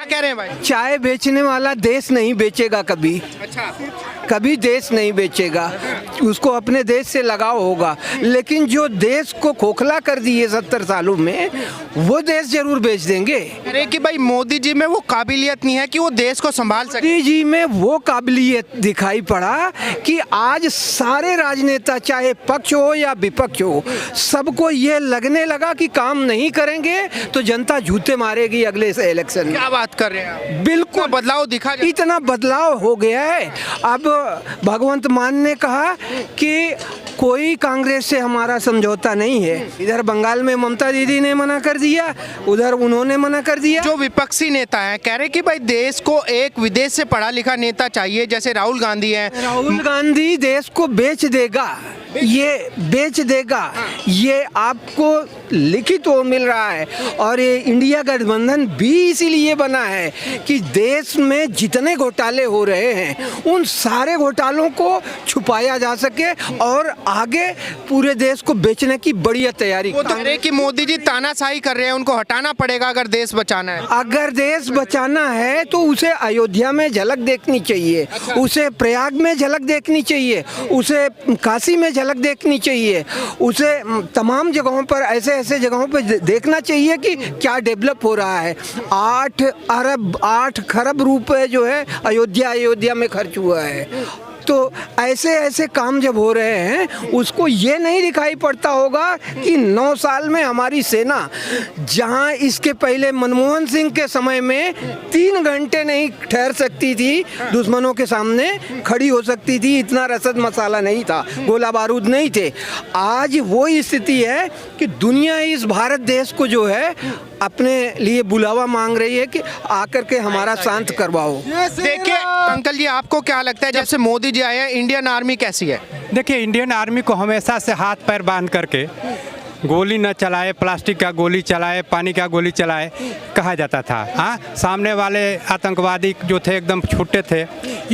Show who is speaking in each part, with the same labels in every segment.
Speaker 1: क्या कह रहे हैं भाई?
Speaker 2: चाय बेचने वाला देश नहीं बेचेगा कभी,
Speaker 1: अच्छा,
Speaker 2: कभी देश नहीं बेचेगा, उसको अपने देश से लगाव होगा। लेकिन जो देश को खोखला कर दिए 70 सालों में, वो देश जरूर बेच देंगे।
Speaker 1: कह रहे हैं कि भाई मोदी जी में वो काबिलियत नहीं है कि वो देश को संभाल सके।
Speaker 2: मोदी जी में वो काबिलियत दिखाई पड़ा कि आज सारे राजनेता, चाहे पक्ष हो या विपक्ष हो, सबको ये लगने लगा कि काम नहीं करेंगे तो जनता जूते मारेगी अगले से इलेक्शन में।
Speaker 1: क्या बात कर रहे हैं आप?
Speaker 2: बिल्कुल
Speaker 1: बदलाव दिखा जाए।
Speaker 2: इतना बदलाव हो गया है। अब भगवंत मान ने कहा कि कोई कांग्रेस से हमारा समझौता नहीं है। इधर बंगाल में ममता दीदी ने मना कर दिया, उधर उन्होंने मना कर दिया।
Speaker 1: जो विपक्षी नेता हैं कह रहे कि भाई देश को एक विदेश से पढ़ा लिखा नेता चाहिए, जैसे राहुल गांधी हैं।
Speaker 2: राहुल गांधी देश को बेच देगा, ये बेच देगा, ये आपको लिखित हो मिल रहा है। और ये इंडिया गठबंधन भी इसीलिए बना है कि देश में जितने घोटाले हो रहे हैं उन सारे घोटालों को छुपाया जा सके और आगे पूरे देश को बेचने की बड़ी तैयारी।
Speaker 1: वो तो कह रहे कि मोदी जी तानाशाही कर रहे हैं, उनको हटाना पड़ेगा अगर देश बचाना है।
Speaker 2: अगर देश बचाना है तो उसे अयोध्या में झलक देखनी चाहिए, उसे प्रयाग में झलक देखनी चाहिए, उसे काशी में झलक देखनी चाहिए, उसे तमाम जगहों पर ऐसे जगहों पर देखना चाहिए कि क्या डेवलप हो रहा है। 8 खरब रुपए जो है अयोध्या में खर्च हुआ है। तो ऐसे काम जब हो रहे हैं, उसको ये नहीं दिखाई पड़ता होगा कि 9 साल में हमारी सेना, जहां इसके पहले मनमोहन सिंह के समय में 3 घंटे नहीं ठहर सकती थी, दुश्मनों के सामने खड़ी हो सकती थी, इतना रसद मसाला नहीं था, गोला बारूद नहीं थे। आज वो स्थिति है कि दुनिया इस भारत देश को जो है अपने लिए बुलावा मांग रही है कि आकर के हमारा शांत करवाओ।
Speaker 1: देखिए अंकल जी, आपको क्या लगता है जब से मोदी जी आए हैं, इंडियन आर्मी कैसी है?
Speaker 3: देखिए, इंडियन आर्मी को हमेशा से हाथ पैर बांध करके गोली न चलाए, प्लास्टिक का गोली चलाए, पानी का गोली चलाए कहा जाता था। हाँ, सामने वाले आतंकवादी जो थे एकदम छुट्टे थे।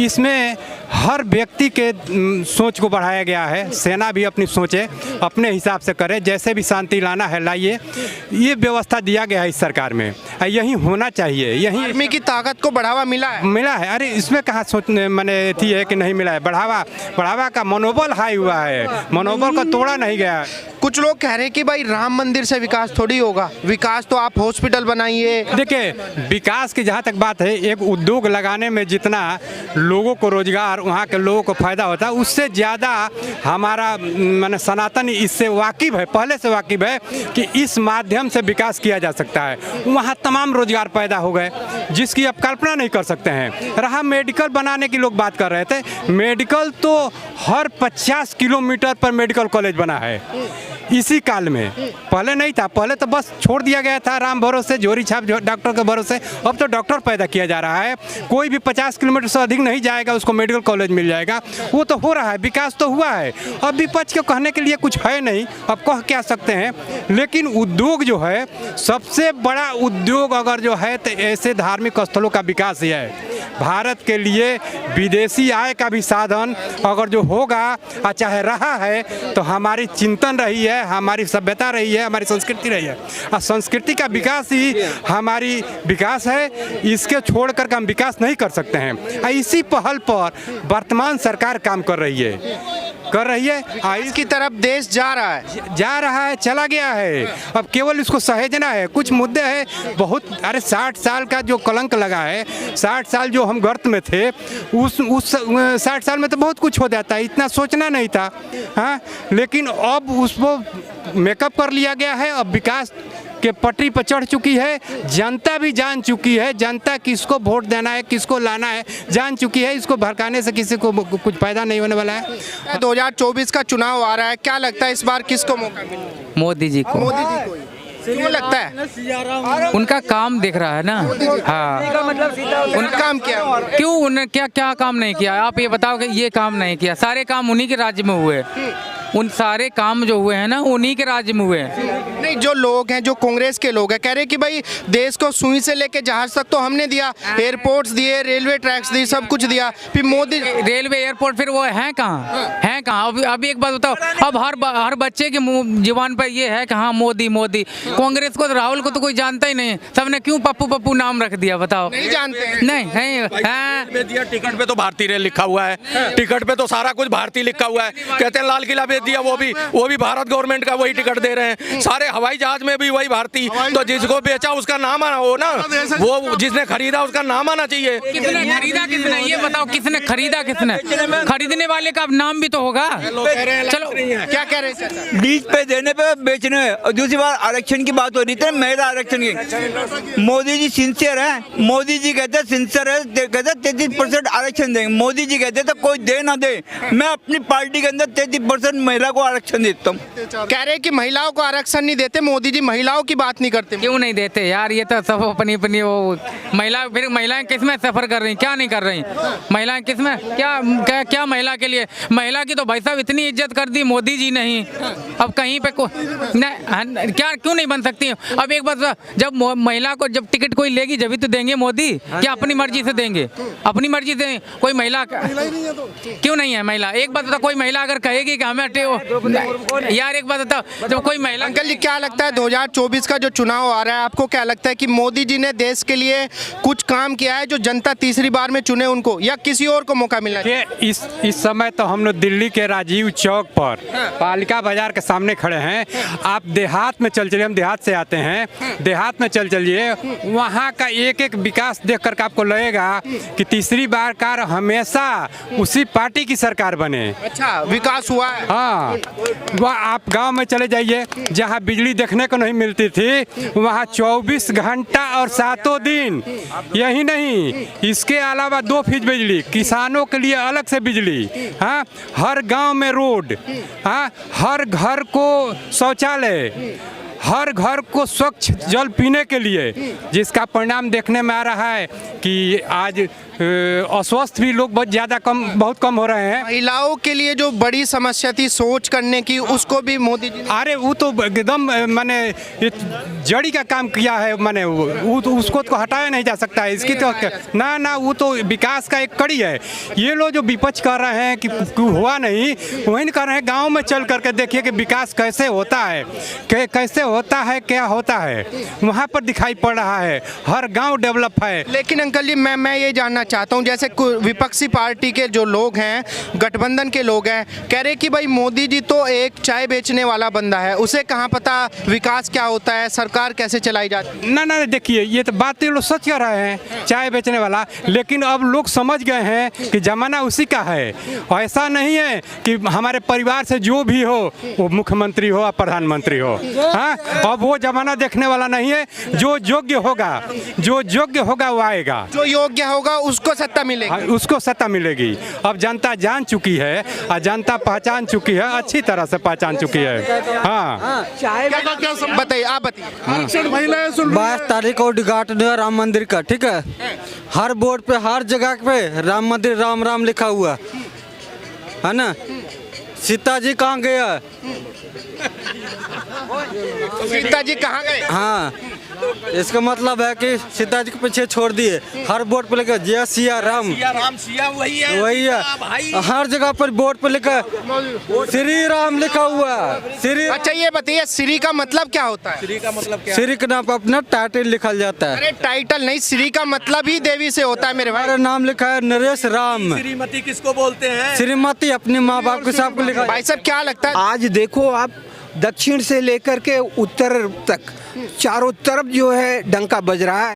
Speaker 3: इसमें हर व्यक्ति के सोच को बढ़ाया गया है। सेना भी अपनी सोचे, अपने हिसाब से करे, जैसे भी शांति लाना है लाइए, ये व्यवस्था दिया गया है इस सरकार में। यही होना चाहिए, यही
Speaker 1: आर्मी की ताकत को बढ़ावा मिला है।
Speaker 3: अरे इसमें कहाँ सोचने मैंने थी है कि नहीं मिला है। बढ़ावा का मनोबल हाई हुआ है, मनोबल का तोड़ा नहीं गया।
Speaker 1: कुछ लोग कह रहे हैं कि भाई राम मंदिर से विकास थोड़ी होगा, विकास तो आप हॉस्पिटल बनाइए।
Speaker 3: देखिए, विकास की जहाँ तक बात है, एक उद्योग लगाने में जितना लोगों को रोजगार, वहाँ के लोगों को फायदा होता है, उससे ज़्यादा हमारा माने सनातन इससे वाकिफ है, पहले से वाकिफ है कि इस माध्यम से विकास किया जा सकता है। वहाँ तमाम रोजगार पैदा हो गए जिसकी आप कल्पना नहीं कर सकते हैं। रहा मेडिकल बनाने की, लोग बात कर रहे थे, मेडिकल तो हर 50 किलोमीटर पर मेडिकल कॉलेज बना है इसी काल में। पहले नहीं था, पहले तो बस छोड़ दिया गया था राम भरोसे, जोरी छाप डॉक्टर के भरोसे। अब तो डॉक्टर पैदा किया जा रहा है, कोई भी 50 किलोमीटर से अधिक नहीं जाएगा उसको मेडिकल कॉलेज मिल जाएगा। वो तो हो रहा है, विकास तो हुआ है। अब विपक्ष को कहने के लिए कुछ है नहीं, अब कह क्या सकते हैं। लेकिन उद्योग जो है, सबसे बड़ा उद्योग अगर जो है तो ऐसे धार्मिक स्थलों का विकास ही है। भारत के लिए विदेशी आय का भी साधन अगर जो होगा, चाहे रहा है, तो हमारी चिंतन रही है, हमारी सभ्यता रही है, हमारी संस्कृति रही है। और संस्कृति का विकास ही हमारी विकास है, इसके छोड़ कर हम विकास नहीं कर सकते हैं। इसी पहल पर वर्तमान सरकार काम कर रही है।
Speaker 1: इसकी तरफ देश जा रहा है,
Speaker 3: चला गया है। अब केवल इसको सहेजना है। कुछ मुद्दे हैं बहुत, अरे 60 साल का जो कलंक लगा है, 60 साल जो हम गर्त में थे, उस 60 साल में तो बहुत कुछ हो जाता है, इतना सोचना नहीं था। हाँ, लेकिन अब उसको मेकअप कर लिया गया है। अब विकास के पटरी पर चढ़ चुकी है, जनता भी जान चुकी है, जनता किसको वोट देना है, किसको लाना है जान चुकी है। इसको भड़काने से किसी को कुछ फायदा नहीं होने वाला है।
Speaker 1: 2024 का चुनाव आ रहा है, क्या लगता है इस बार किसको मौका मिलेगा?
Speaker 4: मोदी जी को।
Speaker 1: मोदी जी को क्यों लगता है?
Speaker 4: उनका काम दिख रहा है ना। हाँ,
Speaker 1: उनका काम क्या?
Speaker 4: क्यों उन्होंने क्या काम नहीं किया? आप ये बताओ कि ये काम नहीं किया, सारे काम उन्हीं के राज्य में हुए। उन सारे काम जो हुए हैं ना उन्हीं के राज्य में हुए हैं।
Speaker 1: नहीं, जो लोग हैं, जो कांग्रेस के लोग हैं, कह रहे हैं कि भाई देश को सुई से लेके जहाज तक तो हमने दिया, एयरपोर्ट्स दिए, रेलवे ट्रैक्स दिए, सब कुछ दिया, फिर मोदी
Speaker 4: रेलवे एयरपोर्ट फिर वो है कहाँ, है कहाँ? अब एक बात बताओ, अब हर बच्चे के मुंह जुबान पर ये है कि हाँ मोदी मोदी। कांग्रेस को तो, राहुल को तो कोई जानता ही नहीं, सबने क्यों पप्पू पप्पू नाम रख दिया बताओ?
Speaker 1: नहीं जानते हैं।
Speaker 4: नहीं हाँ।
Speaker 5: बेच दिया, टिकट पे तो भारतीय रेल लिखा हुआ है, टिकट पे तो सारा कुछ भारतीय लिखा हुआ है। कहते हैं लाल किला बेच दिया, वो भी भारत गवर्नमेंट का वही टिकट दे रहे हैं। सारे हवाई जहाज में भी वही भारतीय, तो जिसको बेचा उसका नाम आना हो ना, वो जिसने खरीदा उसका नाम आना चाहिए।
Speaker 4: किसने खरीदा, किसने ये बताओ, किसने खरीदा, किसने खरीदने वाले का नाम भी तो होगा। चलो
Speaker 1: क्या कह रहे हैं?
Speaker 6: बीच पे देने पे बेचने में। और दूसरी बात आरक्षण की बात हो रही थी, महिला आरक्षण की। मोदी जी सिंसियर है, मोदी जी कहते सिंसियर है, कहते 33% आरक्षण देंगे। मोदी जी कहते तो कोई दे ना दे, मैं अपनी पार्टी के अंदर 33% महिला को आरक्षण देता हूँ।
Speaker 1: कह रहे हैं कि महिलाओं को आरक्षण नहीं देते, मोदी जी महिलाओं की बात नहीं करते।
Speaker 4: क्यों नहीं देते यार? ये तो सब अपनी अपनी वो महिलाएं किसमें सफर कर रही, क्या नहीं कर रही महिलाएं, किसमें क्या महिला के लिए? महिला की तो भाई साहब इतनी इज्जत कर दी मोदी जी नहीं, अब कहीं पे क्या क्यों नहीं बन सकती? अब एक बात, जब महिला को जब टिकट कोई लेगी जब तो देंगे मोदी, क्या अपनी मर्जी से देंगे? अपनी मर्जी से कोई महिला क्यों नहीं है महिला? एक बात बताओ, कोई महिला अगर कहेगी कि हमें यार एक बात बताओ, जब कोई महिला।
Speaker 1: अंकल जी, क्या लगता है 2024 का जो चुनाव आ रहा है, आपको क्या लगता है कि मोदी जी ने देश के लिए कुछ काम किया है जो जनता तीसरी बार में चुने उनको, या किसी और को मौका मिला?
Speaker 3: इस समय तो हम लोग दिल्ली के राजीव चौक पर पालिका बाजार के सामने खड़े हैं। आप देहात में चल चलिए, हम देहात से आते हैं, देहात में चल चलिए, वहाँ का एक एक विकास देख करके आपको लगेगा कि तीसरी बार का हमेशा उसी पार्टी की सरकार बने।
Speaker 1: अच्छा, विकास हुआ है।
Speaker 3: हाँ, वह आप गांव में चले जाइए, जहाँ बिजली देखने को नहीं मिलती थी, वहाँ 24 घंटा और 7 दिन। यही नहीं, इसके अलावा 2 फीस बिजली, किसानों के लिए अलग से बिजली। हाँ, हर गांव में रोड, हाँ, हर घर को शौचालय, हर घर को स्वच्छ जल पीने के लिए, जिसका परिणाम देखने में आ रहा है कि आज अस्वस्थ भी लोग बहुत कम हो रहे हैं।
Speaker 1: महिलाओं के लिए जो बड़ी समस्या थी सोच करने की, उसको भी मोदी जी
Speaker 3: अरे वो तो एकदम माने जड़ी का काम किया है, माने वो तो उसको तो हटाया नहीं जा सकता है। इसकी तो ना वो तो विकास का एक कड़ी है। ये लोग जो विपक्ष कर रहे हैं कि हुआ नहीं, वही नहीं कर रहे हैं। गाँव में चल करके देखिए कि विकास कैसे होता है, कैसे होता है, क्या होता है, वहाँ पर दिखाई पड़ रहा है। हर गाँव डेवलप है।
Speaker 1: लेकिन अंकल जी, मैं ये जानना चाहता हूं, जैसे विपक्षी पार्टी के जो लोग हैं, गठबंधन के लोग हैं, कह रहे कि भाई मोदी जी तो एक चाय बेचने वाला बंदा है, उसे कहाँ पता विकास क्या होता है, सरकार कैसे चलाई जाती है।
Speaker 3: ना देखिए, ये तो बातें लोग सच कर रहे हैं, चाय बेचने वाला। लेकिन अब लोग समझ गए हैं कि जमाना उसी का है। ऐसा नहीं है कि हमारे परिवार से जो भी हो वो मुख्यमंत्री हो या प्रधानमंत्री हो। हाँ, अब वो जमाना देखने वाला नहीं है। जो योग्य होगा वो आएगा,
Speaker 1: जो योग्य होगा उसको सत्ता मिलेगी।
Speaker 3: उसको सत्ता मिलेगी। अब जनता जान चुकी है और जनता पहचान चुकी है, अच्छी तरह से पहचान चुकी है। हाँ,
Speaker 1: बताइए, आप बताइए।
Speaker 7: 22 तारीख को उद्घाटन है राम मंदिर का, ठीक है। हर बोर्ड पे, हर जगह पे राम मंदिर राम राम लिखा हुआ है ना। सीता जी कहाँ गया?
Speaker 1: सीता जी कहाँ गए?
Speaker 7: हाँ, इसका मतलब है कि सीता जी को पीछे छोड़ दिए। हर बोर्ड पे लिखा जय सिया राम, वही है। हर जगह पर बोर्ड पे लिखा श्री राम लिखा हुआ। श्री,
Speaker 1: अच्छा ये बताइए, श्री का मतलब क्या होता है?
Speaker 5: श्री का मतलब क्या?
Speaker 7: श्री के नाम पर अपना टाइटल लिखा जाता है।
Speaker 1: अरे टाइटल नहीं, श्री का मतलब ही देवी से होता है मेरे भाई।
Speaker 7: हमारा नाम लिखा है नरेश राम।
Speaker 5: श्रीमती किसको बोलते हैं?
Speaker 7: श्रीमती अपने माँ बाप के साथ लिखा।
Speaker 1: भाई साहब, क्या लगता है?
Speaker 2: आज देखो आप, दक्षिण से लेकर के उत्तर तक चारों तरफ जो है डंका बज रहा है।